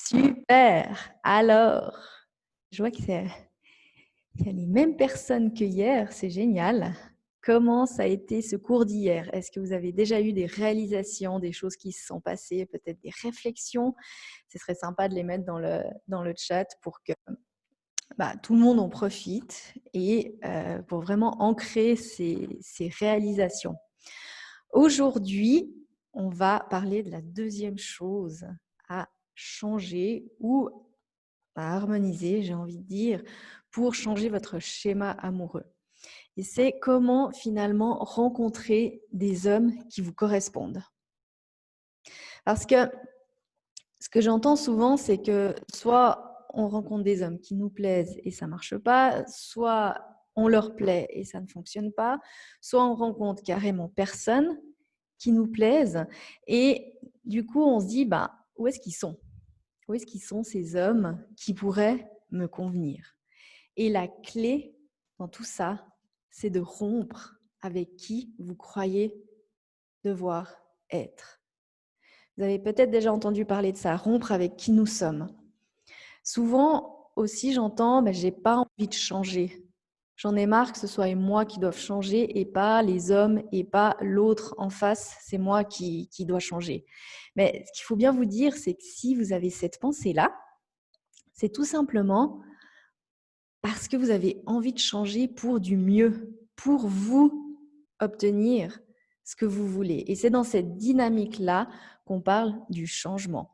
Super! Alors, je vois qu'il y a les mêmes personnes que hier, c'est génial. Comment ça a été ce cours d'hier? Est-ce que vous avez déjà eu des réalisations, des choses qui se sont passées, peut-être des réflexions? Ce serait sympa de les mettre dans le chat pour que tout le monde en profite et pour vraiment ancrer ces réalisations. Aujourd'hui, on va parler de la deuxième chose à changer ou à harmoniser, j'ai envie de dire, pour changer votre schéma amoureux. Et c'est comment finalement rencontrer des hommes qui vous correspondent. Parce que ce que j'entends souvent, c'est que soit on rencontre des hommes qui nous plaisent et ça ne marche pas, soit on leur plaît et ça ne fonctionne pas, soit on rencontre carrément personne qui nous plaise et du coup on se dit où est-ce qu'ils sont? Où est-ce qu'ils sont ces hommes qui pourraient me convenir? Et la clé dans tout ça, c'est de rompre avec qui vous croyez devoir être. Vous avez peut-être déjà entendu parler de ça, rompre avec qui nous sommes. Souvent aussi, j'entends, j'ai pas envie de changer. J'en ai marre que ce soit moi qui doive changer et pas les hommes et pas l'autre en face, c'est moi qui dois changer. Mais ce qu'il faut bien vous dire, c'est que si vous avez cette pensée-là, c'est tout simplement parce que vous avez envie de changer pour du mieux, pour vous obtenir ce que vous voulez. Et c'est dans cette dynamique-là qu'on parle du changement.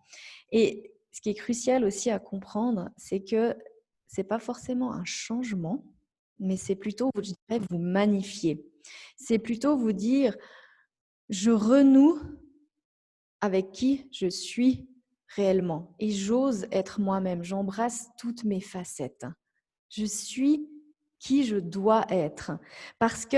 Et ce qui est crucial aussi à comprendre, c'est que ce n'est pas forcément un changement, mais c'est plutôt, je dirais, vous magnifier. C'est plutôt vous dire, je renoue avec qui je suis réellement et j'ose être moi-même, j'embrasse toutes mes facettes. Je suis qui je dois être. Parce que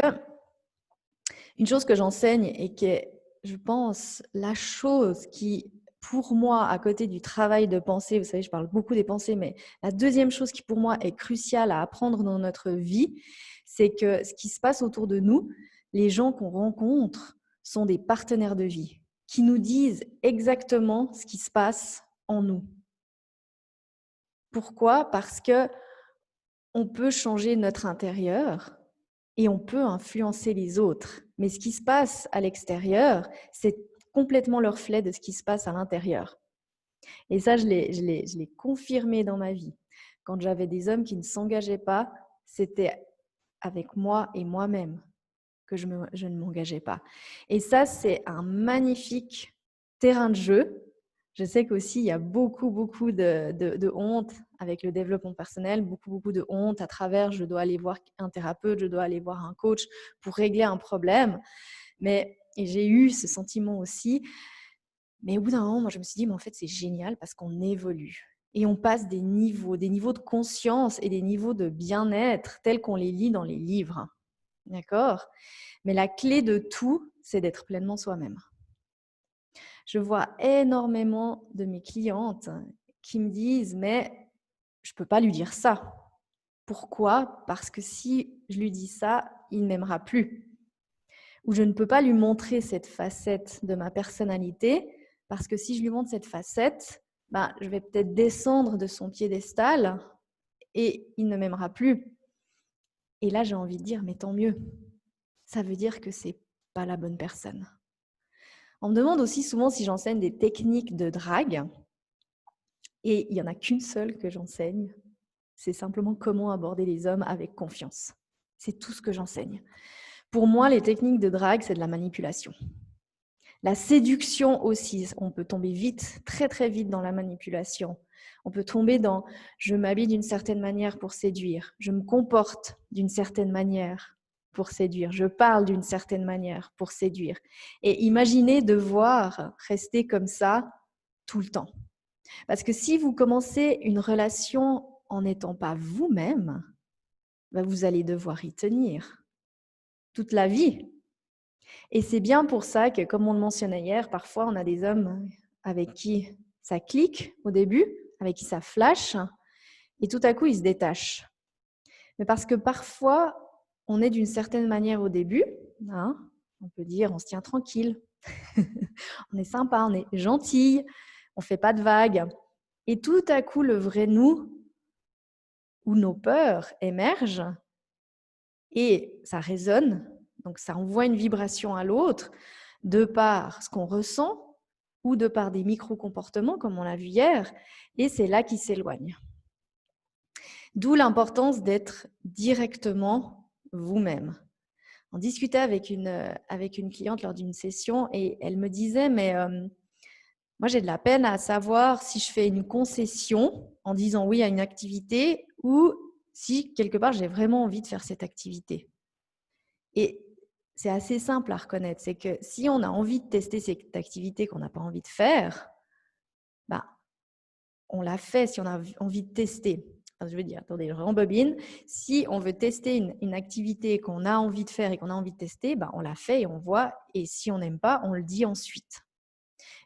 une chose que j'enseigne et qui est, je pense, la chose qui, pour moi, à côté du travail de pensée, vous savez, je parle beaucoup des pensées, mais la deuxième chose qui, pour moi, est cruciale à apprendre dans notre vie, c'est que ce qui se passe autour de nous, les gens qu'on rencontre sont des partenaires de vie qui nous disent exactement ce qui se passe en nous. Pourquoi? Parce que on peut changer notre intérieur et on peut influencer les autres. Mais ce qui se passe à l'extérieur, c'est complètement le reflet de ce qui se passe à l'intérieur. Et ça, je l'ai confirmé dans ma vie. Quand j'avais des hommes qui ne s'engageaient pas, c'était avec moi et moi-même que je ne m'engageais pas. Et ça, c'est un magnifique terrain de jeu. Je sais qu'aussi, il y a beaucoup de honte avec le développement personnel, beaucoup de honte à travers je dois aller voir un thérapeute, je dois aller voir un coach pour régler un problème. Et j'ai eu ce sentiment aussi. Mais au bout d'un moment, moi, je me suis dit, mais en fait, c'est génial parce qu'on évolue. Et on passe des niveaux de conscience et des niveaux de bien-être tels qu'on les lit dans les livres. D'accord? Mais la clé de tout, c'est d'être pleinement soi-même. Je vois énormément de mes clientes qui me disent « mais je ne peux pas lui dire ça ». Pourquoi? Parce que si je lui dis ça, il ne m'aimera plus. Ou je ne peux pas lui montrer cette facette de ma personnalité parce que si je lui montre cette facette, je vais peut-être descendre de son piédestal et il ne m'aimera plus. Et là, j'ai envie de dire « mais tant mieux ». Ça veut dire que ce n'est pas la bonne personne. On me demande aussi souvent si j'enseigne des techniques de drague. Et il n'y en a qu'une seule que j'enseigne. C'est simplement comment aborder les hommes avec confiance. C'est tout ce que j'enseigne. Pour moi, les techniques de drague, c'est de la manipulation. La séduction aussi, on peut tomber vite, très très vite dans la manipulation. On peut tomber dans « je m'habille d'une certaine manière pour séduire »,« je me comporte d'une certaine manière pour séduire »,« je parle d'une certaine manière pour séduire ». Et imaginez devoir rester comme ça tout le temps. Parce que si vous commencez une relation en n'étant pas vous-même, vous allez devoir y tenir toute la vie. Et c'est bien pour ça que, comme on le mentionnait hier, parfois on a des hommes avec qui ça clique au début, avec qui ça flash, et tout à coup ils se détachent. Mais parce que parfois on est d'une certaine manière au début, on peut dire on se tient tranquille, on est sympa, on est gentille, on ne fait pas de vagues. Et tout à coup, le vrai nous ou nos peurs émergent et ça résonne, donc ça envoie une vibration à l'autre de par ce qu'on ressent ou de par des micro-comportements comme on l'a vu hier, et c'est là qu'ils s'éloignent. D'où l'importance d'être directement vous-même. On discutait avec une cliente lors d'une session et elle me disait, mais moi j'ai de la peine à savoir si je fais une concession en disant oui à une activité ou si quelque part j'ai vraiment envie de faire cette activité. Et c'est assez simple à reconnaître, c'est que si on a envie de tester cette activité qu'on n'a pas envie de faire, bah, on l'a fait si on a envie de tester. Enfin, je veux dire, attendez, je rembobine. Si on veut tester une activité qu'on a envie de faire et qu'on a envie de tester, bah, on l'a fait et on voit. Et si on n'aime pas, on le dit ensuite.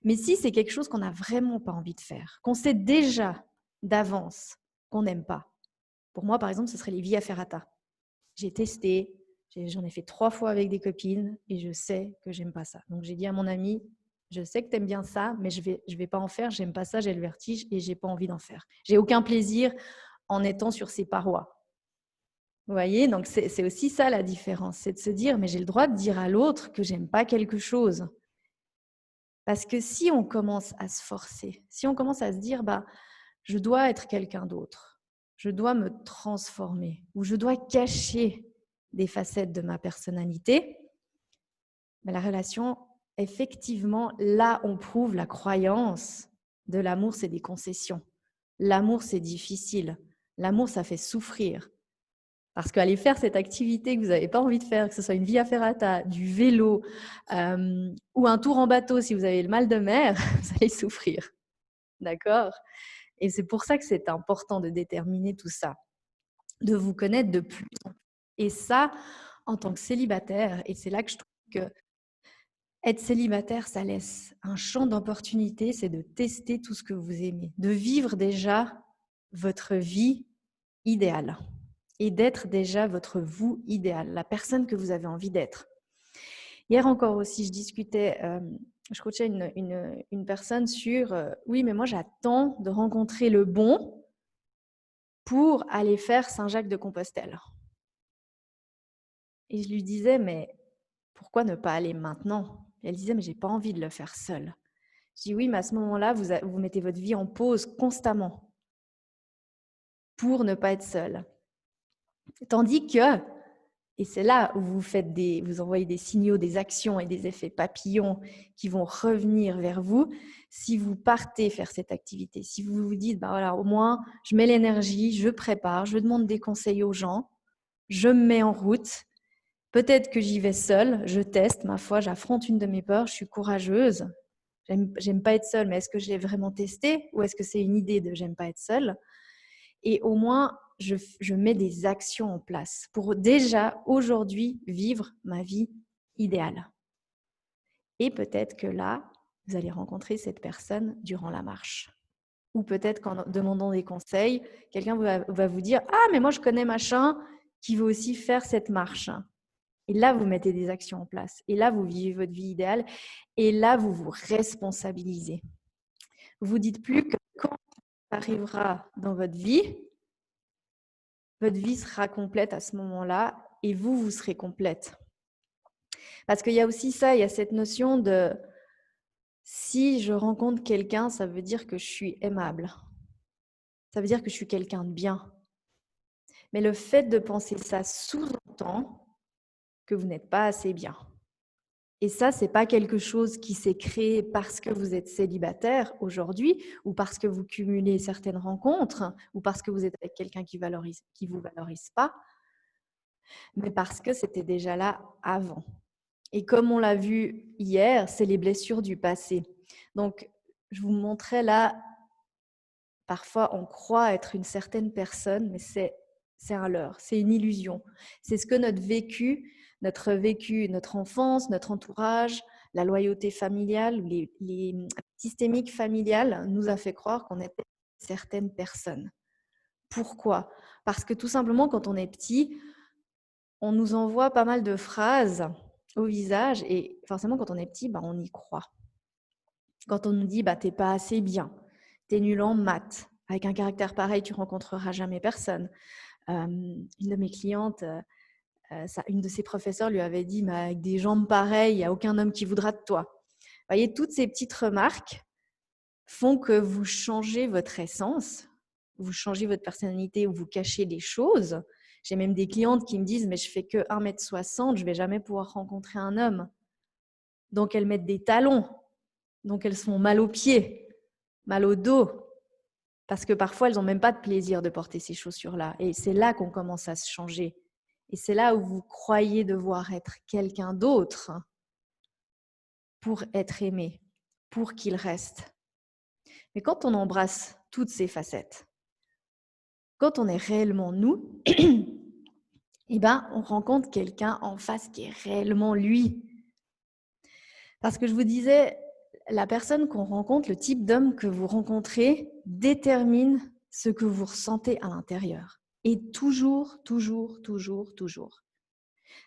Mais si c'est quelque chose qu'on n'a vraiment pas envie de faire, qu'on sait déjà d'avance qu'on n'aime pas, pour moi, par exemple, ce serait les via ferrata. J'ai testé, j'en ai fait 3 fois avec des copines et je sais que j'aime pas ça. Donc j'ai dit à mon ami, je sais que tu aimes bien ça, mais je vais pas en faire, j'aime pas ça, j'ai le vertige et j'ai pas envie d'en faire. J'ai aucun plaisir en étant sur ces parois. Vous voyez, donc c'est aussi ça la différence, c'est de se dire, mais j'ai le droit de dire à l'autre que j'aime pas quelque chose. Parce que si on commence à se forcer, si on commence à se dire, bah, je dois être quelqu'un d'autre, je dois me transformer ou je dois cacher des facettes de ma personnalité, bah, la relation, effectivement, là, on prouve la croyance de l'amour, c'est des concessions. L'amour, c'est difficile. L'amour, ça fait souffrir. Parce qu'aller faire cette activité que vous n'avez pas envie de faire, que ce soit une via ferrata, du vélo ou un tour en bateau si vous avez le mal de mer, vous allez souffrir. D'accord? Et c'est pour ça que c'est important de déterminer tout ça, de vous connaître de plus en plus. Et ça, en tant que célibataire, et c'est là que je trouve que être célibataire, ça laisse un champ d'opportunité, c'est de tester tout ce que vous aimez, de vivre déjà votre vie idéale et d'être déjà votre vous idéal, la personne que vous avez envie d'être. Hier encore aussi, je discutais, je coachais une personne sur oui, mais moi j'attends de rencontrer le bon pour aller faire Saint-Jacques-de-Compostelle. Et je lui disais, mais pourquoi ne pas aller maintenant? Et elle disait, mais j'ai pas envie de le faire seule. Je dis oui, mais à ce moment-là, vous mettez votre vie en pause constamment pour ne pas être seule. Tandis que, et c'est là où vous envoyez des signaux, des actions et des effets papillons qui vont revenir vers vous, si vous partez faire cette activité, si vous vous dites, bah voilà, au moins, je mets l'énergie, je prépare, je demande des conseils aux gens, je me mets en route, peut-être que j'y vais seule, je teste, ma foi, j'affronte une de mes peurs, je suis courageuse, j'aime pas être seule, mais est-ce que je l'ai vraiment testé ou est-ce que c'est une idée de j'aime pas être seule? Et au moins, je mets des actions en place pour déjà aujourd'hui vivre ma vie idéale. Et peut-être que là, vous allez rencontrer cette personne durant la marche. Ou peut-être qu'en demandant des conseils, quelqu'un va vous dire « Ah, mais moi je connais machin qui veut aussi faire cette marche ». Et là, vous mettez des actions en place. Et là, vous vivez votre vie idéale. Et là, vous vous responsabilisez. Vous vous dites plus que quand ça arrivera dans votre vie sera complète à ce moment-là et vous serez complète. Parce qu'il y a aussi ça, il y a cette notion de si je rencontre quelqu'un, ça veut dire que je suis aimable. Ça veut dire que je suis quelqu'un de bien. Mais le fait de penser ça sous-entend que vous n'êtes pas assez bien. Et ça, c'est pas quelque chose qui s'est créé parce que vous êtes célibataire aujourd'hui ou parce que vous cumulez certaines rencontres ou parce que vous êtes avec quelqu'un qui vous valorise pas, mais parce que c'était déjà là avant. Et comme on l'a vu hier, c'est les blessures du passé. Donc, je vous montrais là, parfois on croit être une certaine personne, mais c'est un leurre, c'est une illusion. C'est ce que notre vécu, notre enfance, notre entourage, la loyauté familiale, les systémiques familiales nous a fait croire qu'on était certaines personnes. Pourquoi? Parce que tout simplement, quand on est petit, on nous envoie pas mal de phrases au visage et forcément, quand on est petit, on y croit. Quand on nous dit « t'es pas assez bien », t'es nul en maths. Avec un caractère pareil, tu rencontreras jamais personne. Une de mes clientes, une de ses professeurs lui avait dit, mais avec des jambes pareilles, il n'y a aucun homme qui voudra de toi. Vous voyez, toutes ces petites remarques font que vous changez votre essence, vous changez votre personnalité ou vous cachez des choses. J'ai même des clientes qui me disent, mais je fais que 1,60 m, je ne vais jamais pouvoir rencontrer un homme. Donc, elles mettent des talons. Donc, elles se font mal aux pieds, mal au dos. Parce que parfois, elles n'ont même pas de plaisir de porter ces chaussures-là. Et c'est là qu'on commence à se changer. Et c'est là où vous croyez devoir être quelqu'un d'autre pour être aimé, pour qu'il reste. Mais quand on embrasse toutes ces facettes, quand on est réellement nous, eh ben, on rencontre quelqu'un en face qui est réellement lui. Parce que je vous disais, la personne qu'on rencontre, le type d'homme que vous rencontrez, détermine ce que vous ressentez à l'intérieur. Et toujours, toujours, toujours, toujours.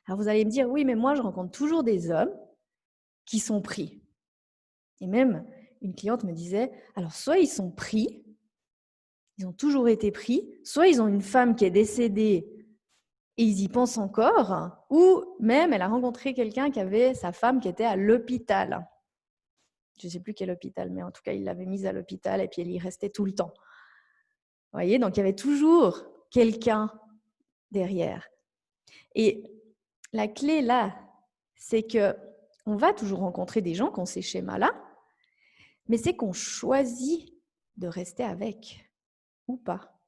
Alors vous allez me dire, oui, mais moi, je rencontre toujours des hommes qui sont pris. Et même, une cliente me disait, alors soit ils sont pris, ils ont toujours été pris, soit ils ont une femme qui est décédée et ils y pensent encore, ou même elle a rencontré quelqu'un qui avait sa femme qui était à l'hôpital. Je ne sais plus quel hôpital, mais en tout cas, il l'avait mise à l'hôpital et puis elle y restait tout le temps. Vous voyez, donc il y avait toujours quelqu'un derrière. Et la clé là, c'est qu'on va toujours rencontrer des gens qui ont ces schémas-là, mais c'est qu'on choisit de rester avec ou pas,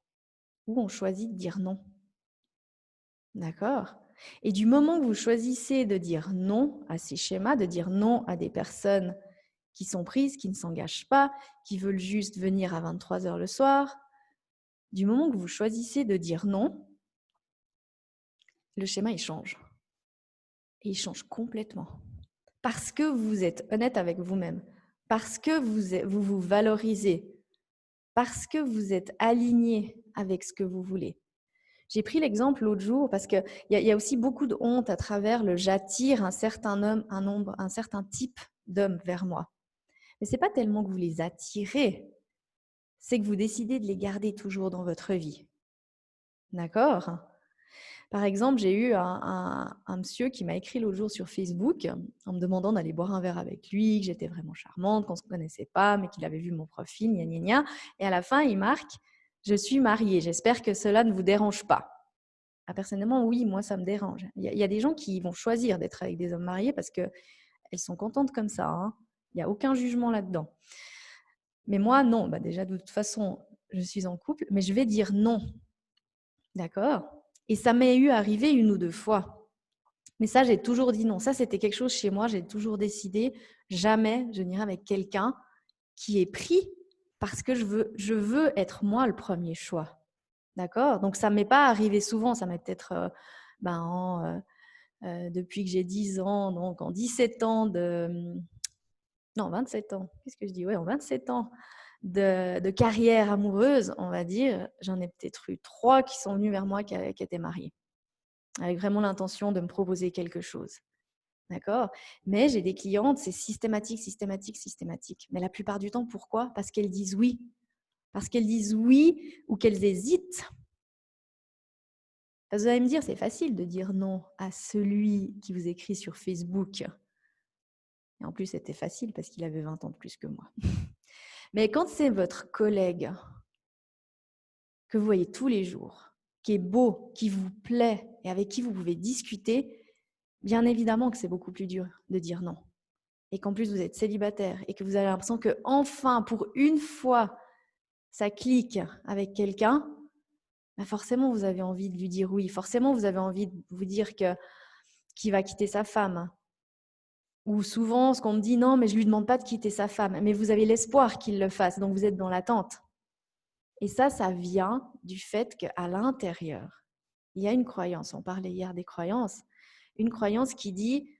ou on choisit de dire non. D'accord ? Et du moment que vous choisissez de dire non à ces schémas, de dire non à des personnes qui sont prises, qui ne s'engagent pas, qui veulent juste venir à 23h le soir, du moment que vous choisissez de dire non, le schéma, il change. Et il change complètement. Parce que vous êtes honnête avec vous-même, parce que vous vous valorisez, parce que vous êtes aligné avec ce que vous voulez. J'ai pris l'exemple l'autre jour parce qu'il y a aussi beaucoup de honte à travers le « j'attire un certain homme, un certain type d'homme vers moi ». Mais ce n'est pas tellement que vous les attirez, c'est que vous décidez de les garder toujours dans votre vie. D'accord ? Par exemple, j'ai eu un monsieur qui m'a écrit l'autre jour sur Facebook en me demandant d'aller boire un verre avec lui, que j'étais vraiment charmante, qu'on ne se connaissait pas, mais qu'il avait vu mon profil, gna gna gna. Et à la fin, il marque « Je suis mariée, j'espère que cela ne vous dérange pas ». Ah, personnellement, oui, moi, ça me dérange. Il y a des gens qui vont choisir d'être avec des hommes mariés parce qu'elles sont contentes comme ça. Hein. Il n'y a aucun jugement là-dedans. Mais moi, non. Bah, déjà, de toute façon, je suis en couple, mais je vais dire non. D'accord ? Et ça m'est arrivé 1 ou 2 fois. Mais ça, j'ai toujours dit non. Ça, c'était quelque chose chez moi. J'ai toujours décidé, jamais je n'irai avec quelqu'un qui est pris parce que je veux être moi le premier choix. D'accord ? Donc, ça ne m'est pas arrivé souvent. Ça m'est peut-être depuis que j'ai 10 ans, donc en 17 ans Non, 27 ans. Qu'est-ce que je dis ? Ouais, en 27 ans de carrière amoureuse, on va dire, j'en ai peut-être eu 3 qui sont venus vers moi qui étaient mariés, avec vraiment l'intention de me proposer quelque chose. D'accord ? Mais j'ai des clientes, c'est systématique, systématique, systématique. Mais la plupart du temps, pourquoi ? Parce qu'elles disent oui. Parce qu'elles disent oui ou qu'elles hésitent. Vous allez me dire, c'est facile de dire non à celui qui vous écrit sur Facebook. Et en plus, c'était facile parce qu'il avait 20 ans de plus que moi. Mais quand c'est votre collègue que vous voyez tous les jours, qui est beau, qui vous plaît et avec qui vous pouvez discuter, bien évidemment que c'est beaucoup plus dur de dire non. Et qu'en plus, vous êtes célibataire et que vous avez l'impression que enfin, pour une fois, ça clique avec quelqu'un, ben forcément, vous avez envie de lui dire oui. Forcément, vous avez envie de vous dire qu'il va quitter sa femme. Ou souvent, ce qu'on me dit, non, mais je ne lui demande pas de quitter sa femme. Mais vous avez l'espoir qu'il le fasse, donc vous êtes dans l'attente. Et ça vient du fait qu'à l'intérieur, il y a une croyance. On parlait hier des croyances. Une croyance qui dit,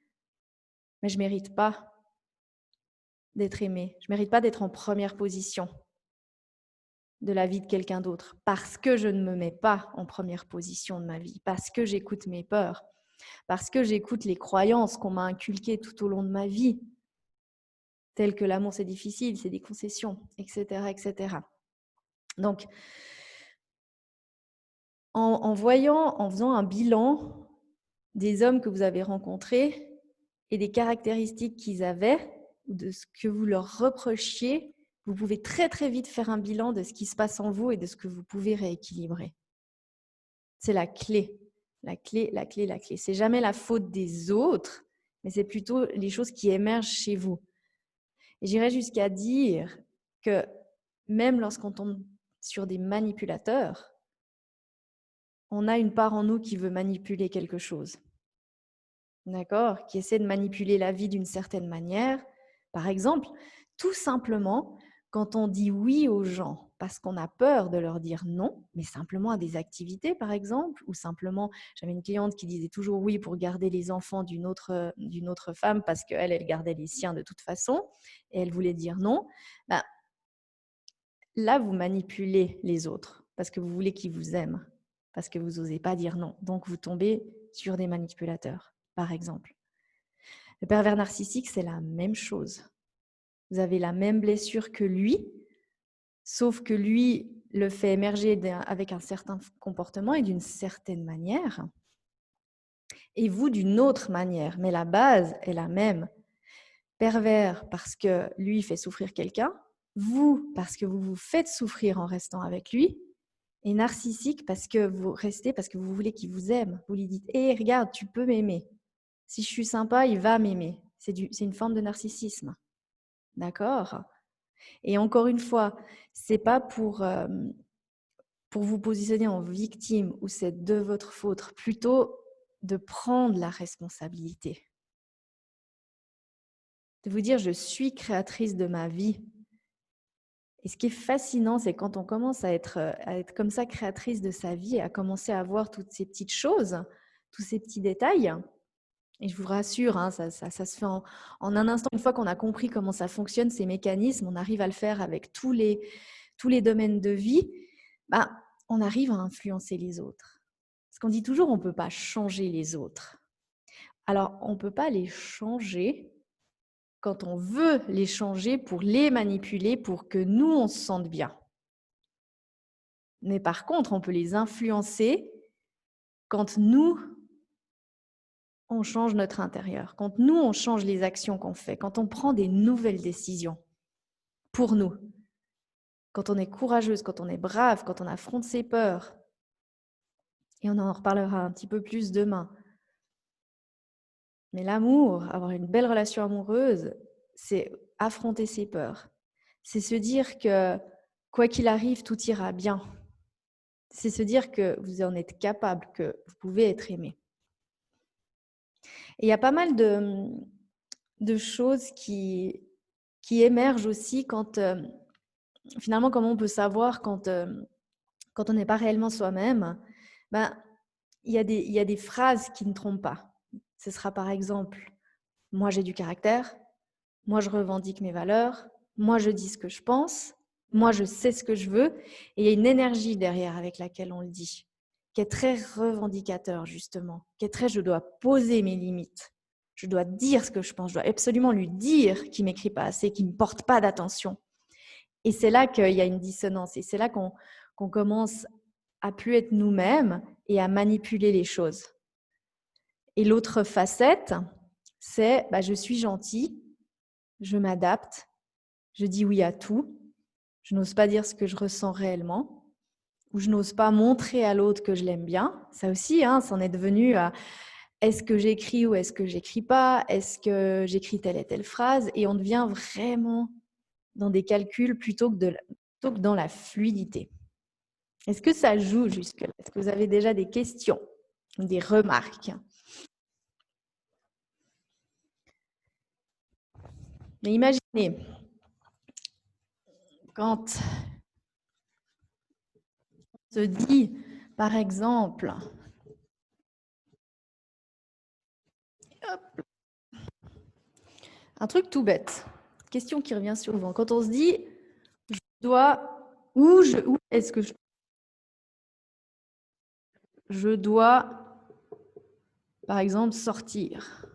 mais je ne mérite pas d'être aimée. Je ne mérite pas d'être en première position de la vie de quelqu'un d'autre parce que je ne me mets pas en première position de ma vie, parce que j'écoute mes peurs, parce que j'écoute les croyances qu'on m'a inculquées tout au long de ma vie. tels que l'amour c'est difficile, c'est des concessions, etc., etc. Donc, en faisant un bilan des hommes que vous avez rencontrés et des caractéristiques qu'ils avaient, ou de ce que vous leur reprochiez, vous pouvez très très vite faire un bilan de ce qui se passe en vous et de ce que vous pouvez rééquilibrer. C'est la clé, la clé, la clé, la clé. C'est jamais la faute des autres, mais c'est plutôt les choses qui émergent chez vous. Et j'irais jusqu'à dire que même lorsqu'on tombe sur des manipulateurs, on a une part en nous qui veut manipuler quelque chose. D'accord? Qui essaie de manipuler la vie d'une certaine manière. Par exemple, tout simplement, quand on dit oui aux gens parce qu'on a peur de leur dire non, mais simplement à des activités, par exemple, ou simplement, j'avais une cliente qui disait toujours oui pour garder les enfants d'une autre femme parce qu'elle, elle gardait les siens de toute façon, et elle voulait dire non. Ben, là, vous manipulez les autres parce que vous voulez qu'ils vous aiment, parce que vous n'osez pas dire non. Donc, vous tombez sur des manipulateurs, par exemple. Le pervers narcissique, c'est la même chose. Vous avez la même blessure que lui, sauf que lui le fait émerger avec un certain comportement et d'une certaine manière, et vous d'une autre manière. Mais la base est la même. Pervers parce que lui fait souffrir quelqu'un, vous parce que vous vous faites souffrir en restant avec lui, et narcissique parce que vous restez, parce que vous voulez qu'il vous aime. Vous lui dites « Hé, regarde, tu peux m'aimer. Si je suis sympa, il va m'aimer. » C'est une forme de narcissisme. D'accord? Et encore une fois, c'est pas pour vous positionner en victime ou c'est de votre faute, plutôt de prendre la responsabilité. De vous dire, je suis créatrice de ma vie. Et ce qui est fascinant, c'est quand on commence à être comme ça créatrice de sa vie, à commencer à voir toutes ces petites choses, tous ces petits détails. Et je vous rassure, hein, ça se fait en un instant. Une fois qu'on a compris comment ça fonctionne, ces mécanismes, on arrive à le faire avec tous les domaines de vie, bah, on arrive à influencer les autres. Parce qu'on dit toujours, on ne peut pas changer les autres. Alors, on ne peut pas les changer quand on veut les changer pour les manipuler, pour que nous, on se sente bien. Mais par contre, on peut les influencer quand nous, on change notre intérieur, quand nous, on change les actions qu'on fait, quand on prend des nouvelles décisions pour nous, quand on est courageuse, quand on est brave, quand on affronte ses peurs. Et on en reparlera un petit peu plus demain. Mais l'amour, avoir une belle relation amoureuse, c'est affronter ses peurs. C'est se dire que quoi qu'il arrive, tout ira bien. C'est se dire que vous en êtes capable, que vous pouvez être aimé. Et il y a pas mal de choses qui émergent aussi quand, finalement, comment on peut savoir quand on n'est pas réellement soi-même. Ben, il y a des phrases qui ne trompent pas. Ce sera par exemple « moi j'ai du caractère »,« moi je revendique mes valeurs »,« moi je dis ce que je pense »,« moi je sais ce que je veux ». Et il y a une énergie derrière avec laquelle on le dit, qui est très revendicateur justement, qui est très « je dois poser mes limites ». Je dois dire ce que je pense, je dois absolument lui dire qu'il ne m'écrit pas assez, qu'il ne me porte pas d'attention. Et c'est là qu'il y a une dissonance et c'est là qu'on commence à plus être nous-mêmes et à manipuler les choses. Et l'autre facette, c'est je suis gentil, je m'adapte, je dis oui à tout, je n'ose pas dire ce que je ressens réellement, ou je n'ose pas montrer à l'autre que je l'aime bien. Ça aussi, c'en est devenu à est-ce que j'écris ou est-ce que j'écris pas, est-ce que j'écris telle et telle phrase, et on devient vraiment dans des calculs plutôt que dans la fluidité. Est-ce que ça joue jusque-là? Est-ce que vous avez déjà des questions ou des remarques? Mais imaginez, quand on se dit, par exemple, un truc tout bête, question qui revient souvent, quand on se dit, je dois, où est-ce que je dois, par exemple, sortir?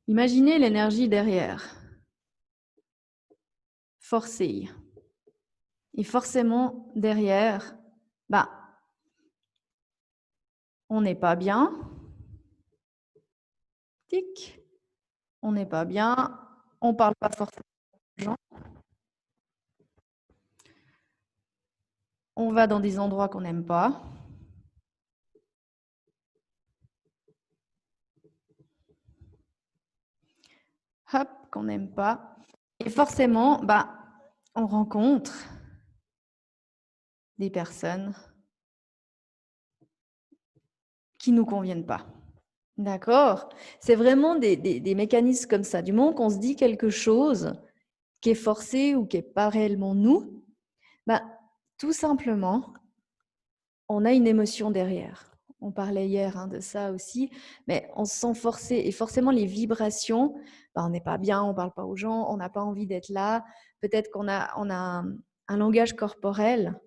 Imaginez l'énergie derrière. forcer. Et forcément, derrière, bah, on n'est pas bien. Tic, on n'est pas bien. On ne parle pas forcément aux gens. On va dans des endroits qu'on n'aime pas. Hop, qu'on n'aime pas. Et forcément, bah, on rencontre des personnes qui ne nous conviennent pas. D'accord? C'est vraiment des mécanismes comme ça. Du moment qu'on se dit quelque chose qui est forcé ou qui n'est pas réellement nous, bah, tout simplement, on a une émotion derrière. On parlait hier de ça aussi, mais on se sent forcé. Et forcément, les vibrations, bah, on n'est pas bien, on ne parle pas aux gens, on n'a pas envie d'être là. Peut-être qu'on a un langage corporel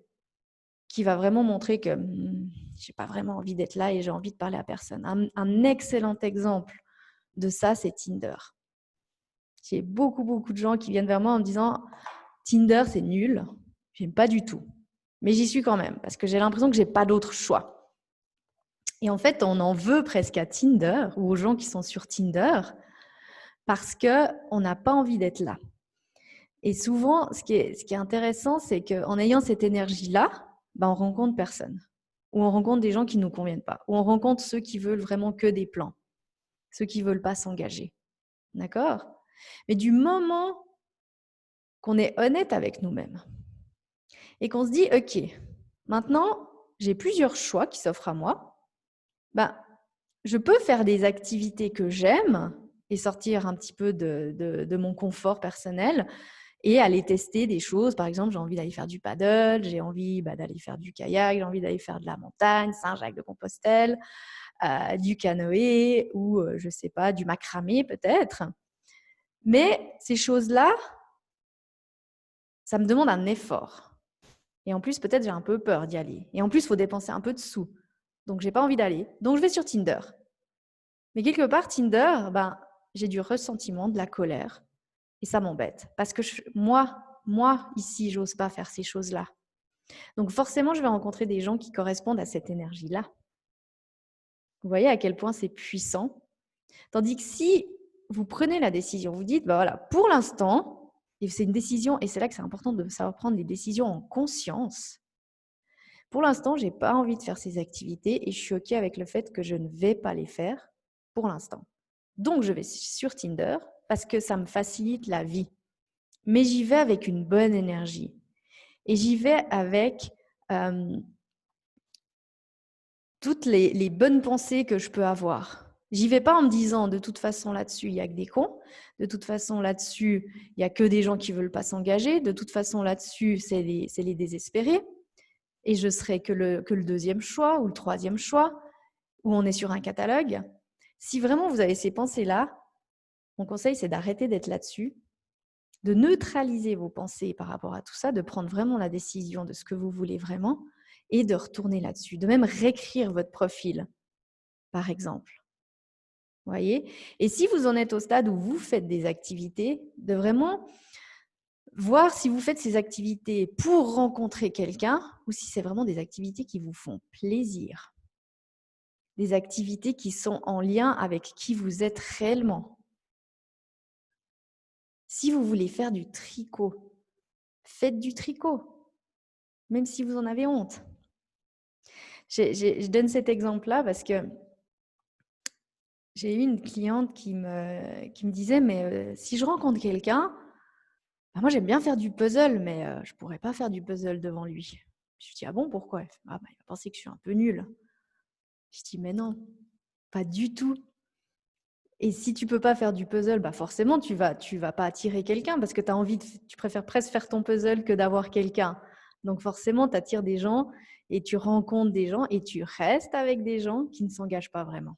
qui va vraiment montrer que je n'ai pas vraiment envie d'être là et j'ai envie de parler à personne. Un excellent exemple de ça, c'est Tinder. J'ai beaucoup de gens qui viennent vers moi en me disant « Tinder, c'est nul, j'aime pas du tout. Mais j'y suis quand même parce que j'ai l'impression que j'ai pas d'autre choix. » Et en fait, on en veut presque à Tinder ou aux gens qui sont sur Tinder parce qu'on n'a pas envie d'être là. Et souvent, ce qui est intéressant, c'est qu'en ayant cette énergie-là, on rencontre personne. Ou on rencontre des gens qui ne nous conviennent pas. Ou on rencontre ceux qui veulent vraiment que des plans. Ceux qui ne veulent pas s'engager. D'accord? Mais du moment qu'on est honnête avec nous-mêmes et qu'on se dit, OK, maintenant, j'ai plusieurs choix qui s'offrent à moi. Je peux faire des activités que j'aime et sortir un petit peu de mon confort personnel et aller tester des choses. Par exemple, j'ai envie d'aller faire du paddle, j'ai envie d'aller faire du kayak, j'ai envie d'aller faire de la montagne, Saint-Jacques-de-Compostelle, du canoë ou, je ne sais pas, du macramé peut-être. Mais ces choses-là, ça me demande un effort. Et en plus, peut-être j'ai un peu peur d'y aller. Et en plus, il faut dépenser un peu de sous. Donc, je n'ai pas envie d'aller. Donc, je vais sur Tinder. Mais quelque part, Tinder, j'ai du ressentiment, de la colère. Et ça m'embête. Parce que moi, ici, j'ose pas faire ces choses-là. Donc, forcément, je vais rencontrer des gens qui correspondent à cette énergie-là. Vous voyez à quel point c'est puissant. Tandis que si vous prenez la décision, vous dites, voilà, pour l'instant, et c'est une décision, et c'est là que c'est important de savoir prendre des décisions en conscience. Pour l'instant, je n'ai pas envie de faire ces activités et je suis OK avec le fait que je ne vais pas les faire pour l'instant. Donc, je vais sur Tinder parce que ça me facilite la vie. Mais j'y vais avec une bonne énergie. Et j'y vais avec toutes les bonnes pensées que je peux avoir. J'y vais pas en me disant, de toute façon, là-dessus, il n'y a que des cons. De toute façon, là-dessus, il n'y a que des gens qui ne veulent pas s'engager. De toute façon, là-dessus, c'est les désespérés. Et je serai que le deuxième choix ou le troisième choix, où on est sur un catalogue. Si vraiment vous avez ces pensées-là, mon conseil, c'est d'arrêter d'être là-dessus, de neutraliser vos pensées par rapport à tout ça, de prendre vraiment la décision de ce que vous voulez vraiment et de retourner là-dessus, de même réécrire votre profil, par exemple. Vous voyez? Et si vous en êtes au stade où vous faites des activités, de vraiment voir si vous faites ces activités pour rencontrer quelqu'un ou si c'est vraiment des activités qui vous font plaisir. Des activités qui sont en lien avec qui vous êtes réellement. Si vous voulez faire du tricot, faites du tricot, même si vous en avez honte. Je donne cet exemple-là parce que j'ai eu une cliente qui me disait « mais si je rencontre quelqu'un, moi j'aime bien faire du puzzle, mais je ne pourrais pas faire du puzzle devant lui. » Je lui dis « Ah bon, pourquoi ?» Elle fait « il va penser que je suis un peu nulle. » Je dis « Mais non, pas du tout. » Et si tu ne peux pas faire du puzzle, forcément, tu vas pas attirer quelqu'un parce que tu préfères presque faire ton puzzle que d'avoir quelqu'un. Donc forcément, tu attires des gens et tu rencontres des gens et tu restes avec des gens qui ne s'engagent pas vraiment.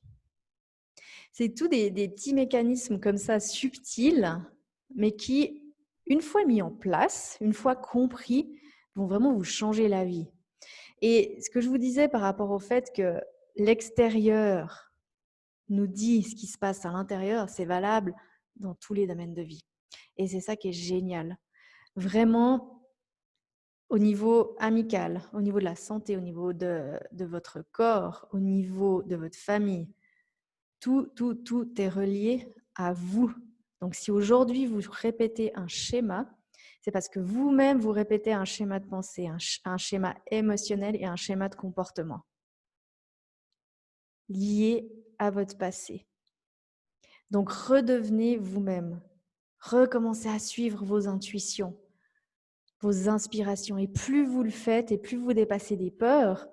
C'est tout des petits mécanismes comme ça subtils, mais qui, une fois mis en place, une fois compris, vont vraiment vous changer la vie. Et ce que je vous disais par rapport au fait que l'extérieur nous dit ce qui se passe à l'intérieur, c'est valable dans tous les domaines de vie. Et c'est ça qui est génial. vraiment au niveau amical, au niveau de la santé, au niveau de votre corps, au niveau de votre famille. Tout est relié à vous. Donc si aujourd'hui vous répétez un schéma, c'est parce que vous-même vous répétez un schéma de pensée, un schéma émotionnel et un schéma de comportement lié à votre passé. Donc redevenez vous-même. Recommencez à suivre vos intuitions, vos inspirations. Et plus vous le faites et plus vous dépassez des peurs,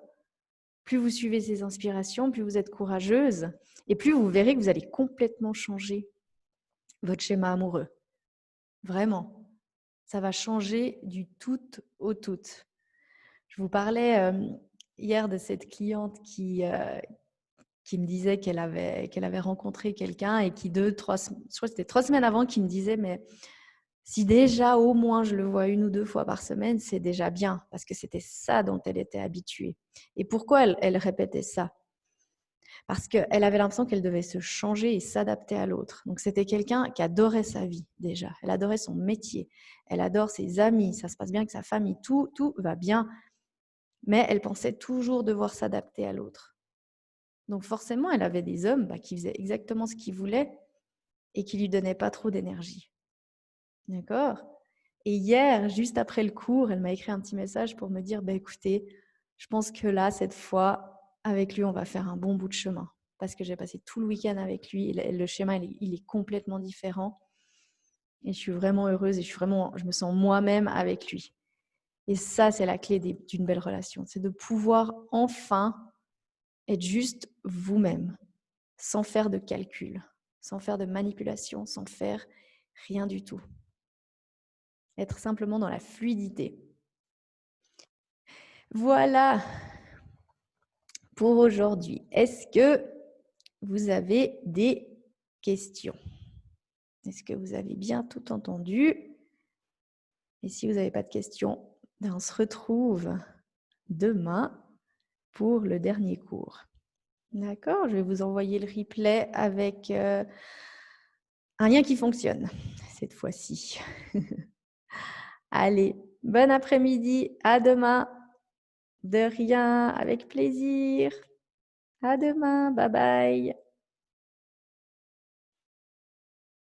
plus vous suivez ces inspirations, plus vous êtes courageuse et plus vous verrez que vous allez complètement changer votre schéma amoureux. Vraiment. Ça va changer du tout au tout. Je vous parlais hier de cette cliente qui me disait qu'elle avait rencontré quelqu'un et qui, je crois que c'était 3 semaines avant, qui me disait, mais si déjà au moins je le vois 1 ou 2 fois par semaine, c'est déjà bien, parce que c'était ça dont elle était habituée. Et pourquoi elle répétait ça? Parce qu'elle avait l'impression qu'elle devait se changer et s'adapter à l'autre. Donc c'était quelqu'un qui adorait sa vie déjà, elle adorait son métier, elle adore ses amis, ça se passe bien avec sa famille, tout va bien, mais elle pensait toujours devoir s'adapter à l'autre. Donc forcément, elle avait des hommes qui faisaient exactement ce qu'ils voulaient et qui lui donnaient pas trop d'énergie. D'accord? Et hier, juste après le cours, elle m'a écrit un petit message pour me dire, écoutez, je pense que là, cette fois, avec lui, on va faire un bon bout de chemin. Parce que j'ai passé tout le week-end avec lui. Et le schéma, il est complètement différent. Et je suis vraiment heureuse et je me sens moi-même avec lui. Et ça, c'est la clé d'une belle relation. C'est de pouvoir enfin être juste vous-même, sans faire de calcul, sans faire de manipulation, sans faire rien du tout. Être simplement dans la fluidité. Voilà pour aujourd'hui. Est-ce que vous avez des questions? Est-ce que vous avez bien tout entendu? Et si vous n'avez pas de questions, on se retrouve demain pour le dernier cours. D'accord? Je vais vous envoyer le replay avec un lien qui fonctionne cette fois-ci. Allez, bon après-midi, à demain. De rien, avec plaisir. À demain, bye bye.